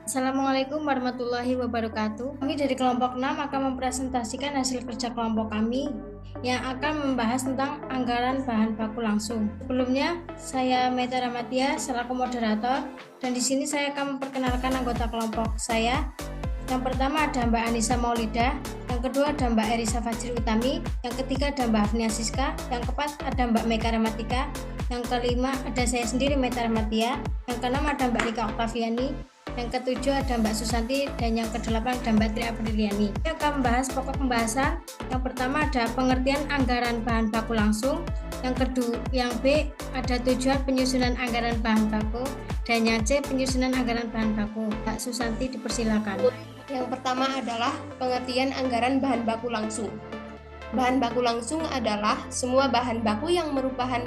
Assalamualaikum warahmatullahi wabarakatuh. Kami dari kelompok 6 akan mempresentasikan hasil kerja kelompok kami yang akan membahas tentang anggaran bahan baku langsung. Sebelumnya, saya Meta Ramatia selaku moderator, dan di sini saya akan memperkenalkan anggota kelompok saya. Yang pertama ada Mbak Anissa Maulida, yang kedua ada Mbak Erisa Fajri Utami, yang ketiga ada Mbak Hafnia Siska, yang keempat ada Mbak Meka Ramatika, yang kelima ada saya sendiri Meta Ramatia, yang keenam ada Mbak Rika Oktaviani, yang ketujuh ada Mbak Susanti, dan yang kedelapan ada Mbak Tri Apriliani. Kita akan membahas pokok pembahasan. Yang pertama ada pengertian anggaran bahan baku langsung, yang kedua, yang B ada tujuan penyusunan anggaran bahan baku, dan yang C penyusunan anggaran bahan baku. Mbak Susanti dipersilakan. Yang pertama adalah pengertian anggaran bahan baku langsung. Bahan baku langsung adalah semua bahan baku yang merupakan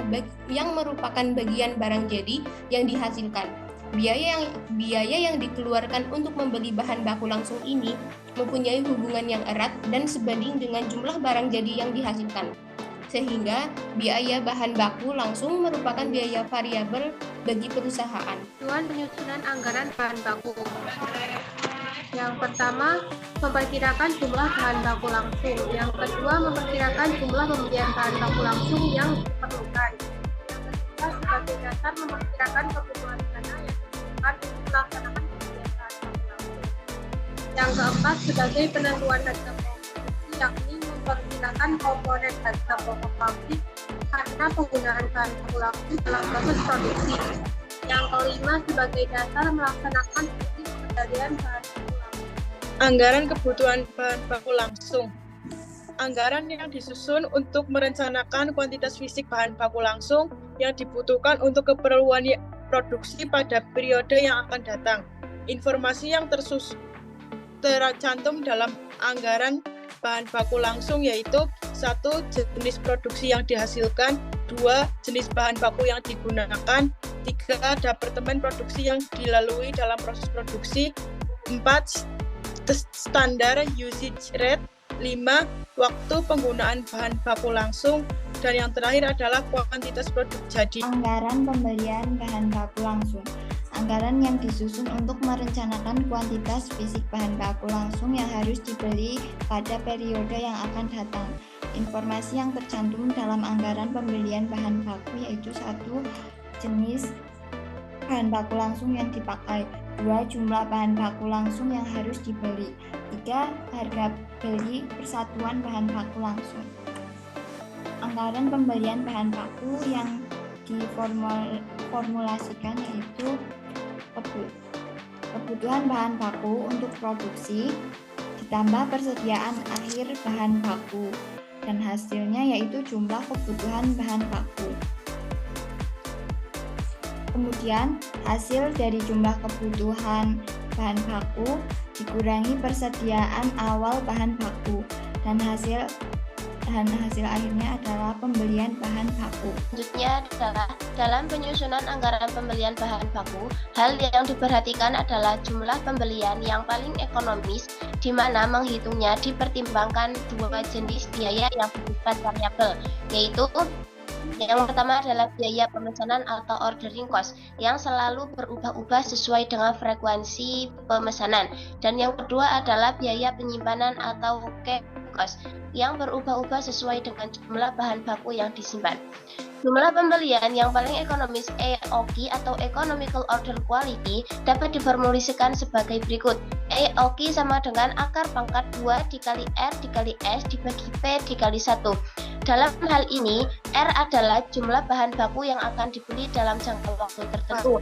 bagian barang jadi yang dihasilkan. Biaya yang dikeluarkan untuk membeli bahan baku langsung ini mempunyai hubungan yang erat dan sebanding dengan jumlah barang jadi yang dihasilkan. Sehingga biaya bahan baku langsung merupakan biaya variabel bagi perusahaan. Tujuan penyusunan anggaran bahan baku. Yang pertama, memperkirakan jumlah bahan baku langsung. Yang kedua, memperkirakan jumlah pembelian bahan baku langsung yang diperlukan. Yang ketiga, sebagai dasar memperkirakan kebutuhan dana yang diperlukan untuk melaksanakan pembelian bahan baku langsung. Yang keempat, sebagai penentuan harga produksi, yakni memperkirakan komponen harga pokok pabrik karena penggunaan bahan baku langsung dalam proses produksi. Yang kelima, sebagai dasar melaksanakan fungsi pengendalian bahan baku langsung. Anggaran kebutuhan bahan baku langsung. Anggaran yang disusun untuk merencanakan kuantitas fisik bahan baku langsung yang dibutuhkan untuk keperluan produksi pada periode yang akan datang. Informasi yang tercantum dalam anggaran bahan baku langsung yaitu 1. Jenis produksi yang dihasilkan, 2. Jenis bahan baku yang digunakan, 3. Departemen produksi yang dilalui dalam proses produksi, 4. Standar usage rate, 5. Waktu penggunaan bahan baku langsung, dan yang terakhir adalah kuantitas produk jadi. Anggaran pembelian bahan baku langsung. Anggaran yang disusun untuk merencanakan kuantitas fisik bahan baku langsung yang harus dibeli pada periode yang akan datang. Informasi yang tercantum dalam anggaran pembelian bahan baku yaitu 1. Jenis bahan baku langsung yang dipakai, 2. Jumlah bahan baku langsung yang harus dibeli, 3. Harga beli persatuan bahan baku langsung. Anggaran pembelian bahan baku yang diformulasikan yaitu kebutuhan bahan baku untuk produksi ditambah persediaan akhir bahan baku, dan hasilnya yaitu jumlah kebutuhan bahan baku. Kemudian hasil dari jumlah kebutuhan bahan baku dikurangi persediaan awal bahan baku, dan hasil akhirnya adalah pembelian bahan baku. Selanjutnya adalah dalam penyusunan anggaran pembelian bahan baku, hal yang diperhatikan adalah jumlah pembelian yang paling ekonomis, di mana menghitungnya dipertimbangkan dua jenis biaya yang bersifat variabel, yaitu yang pertama adalah biaya pemesanan atau ordering cost yang selalu berubah-ubah sesuai dengan frekuensi pemesanan, dan yang kedua adalah biaya penyimpanan atau cash cost yang berubah-ubah sesuai dengan jumlah bahan baku yang disimpan. Jumlah pembelian yang paling ekonomis EOQ atau Economical Order Quality dapat diformulasikan sebagai berikut. EOQ sama dengan akar pangkat 2 dikali R dikali S dibagi P dikali 1. Dalam hal ini, R adalah jumlah bahan baku yang akan dibeli dalam jangka waktu tertentu.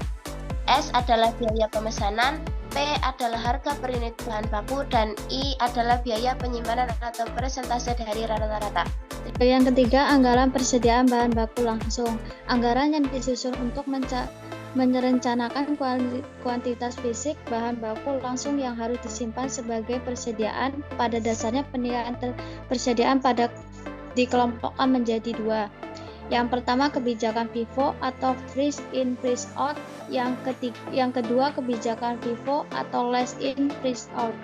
S adalah biaya pemesanan, P adalah harga per unit bahan baku, dan I adalah biaya penyimpanan atau persentase dari rata-rata. Yang ketiga, anggaran persediaan bahan baku langsung. Anggaran yang disusun untuk merencanakan kuantitas fisik bahan baku langsung yang harus disimpan sebagai persediaan. Pada dasarnya penilaian persediaan di kelompok A menjadi 2. Yang pertama, kebijakan FIFO atau freeze in freeze out. Yang kedua, kebijakan FIFO atau last in freeze out.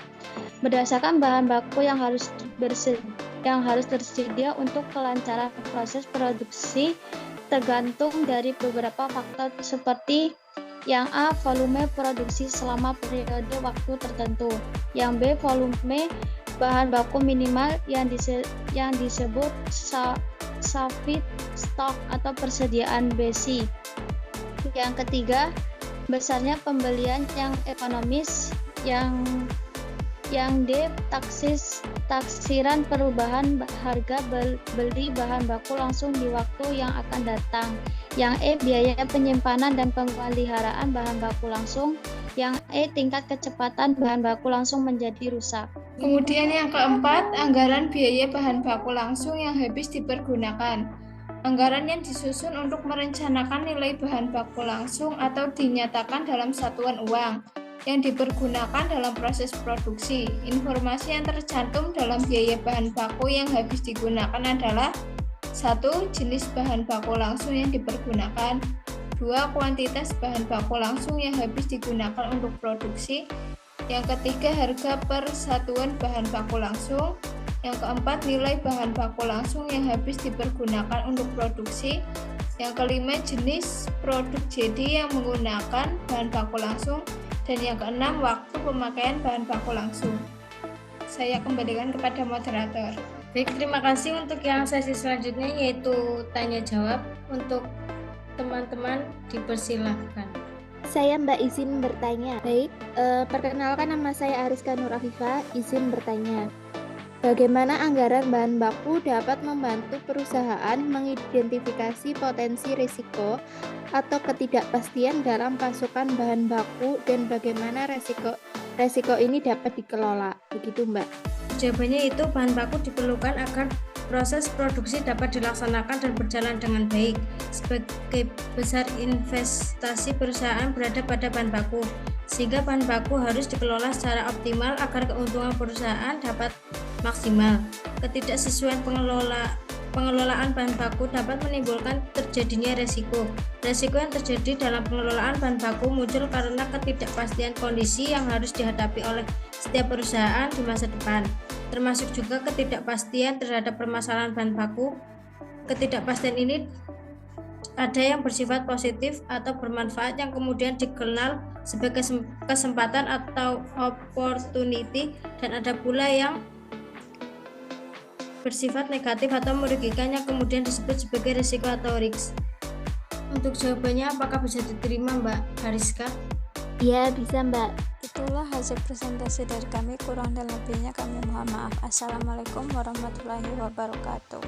Berdasarkan bahan baku yang harus tersedia untuk kelancaran proses produksi tergantung dari beberapa faktor seperti Yang A. Volume produksi selama periode waktu tertentu. Yang B. Volume bahan baku minimal yang disebut safety stock atau persediaan BC. Yang ketiga, besarnya pembelian yang ekonomis. Yang D. Taksiran perubahan harga beli bahan baku langsung di waktu yang akan datang. Yang E. Biaya penyimpanan dan pemeliharaan bahan baku langsung. Yang E. Tingkat kecepatan bahan baku langsung menjadi rusak. Kemudian yang keempat, anggaran biaya bahan baku langsung yang habis dipergunakan. Anggaran yang disusun untuk merencanakan nilai bahan baku langsung atau dinyatakan dalam satuan uang yang dipergunakan dalam proses produksi. Informasi yang tercantum dalam biaya bahan baku yang habis digunakan adalah 1. Jenis bahan baku langsung yang dipergunakan. 2. Kuantitas bahan baku langsung yang habis digunakan untuk produksi. Yang ketiga, harga per satuan bahan baku langsung. Yang keempat, nilai bahan baku langsung yang habis dipergunakan untuk produksi. Yang kelima, jenis produk jadi yang menggunakan bahan baku langsung. Dan yang keenam, waktu pemakaian bahan baku langsung. Saya kembalikan kepada moderator. Baik, terima kasih untuk yang sesi selanjutnya yaitu tanya jawab. Untuk teman-teman dipersilahkan. Saya Mbak izin bertanya. Baik, perkenalkan nama saya Ariska Nur Afifah, izin bertanya. Bagaimana anggaran bahan baku dapat membantu perusahaan mengidentifikasi potensi risiko atau ketidakpastian dalam pasokan bahan baku dan bagaimana resiko ini dapat dikelola? Begitu, Mbak. Jawabannya itu bahan baku diperlukan agar proses produksi dapat dilaksanakan dan berjalan dengan baik. Sebagai besar investasi perusahaan berada pada bahan baku, sehingga bahan baku harus dikelola secara optimal agar keuntungan perusahaan dapat maksimal. Ketidaksesuaian pengelolaan bahan baku dapat menimbulkan terjadinya resiko. Resiko yang terjadi dalam pengelolaan bahan baku muncul karena ketidakpastian kondisi yang harus dihadapi oleh setiap perusahaan di masa depan, termasuk juga ketidakpastian terhadap permasalahan bahan baku. Ketidakpastian ini ada yang bersifat positif atau bermanfaat yang kemudian dikenal sebagai kesempatan atau opportunity, dan ada pula yang bersifat negatif atau merugikan yang kemudian disebut sebagai risiko atau risk. Untuk jawabannya apakah bisa diterima Mbak Hariska? Iya, bisa Mbak. Itulah hasil presentasi dari kami, kurang dan lebihnya kami mohon maaf. Assalamualaikum warahmatullahi wabarakatuh.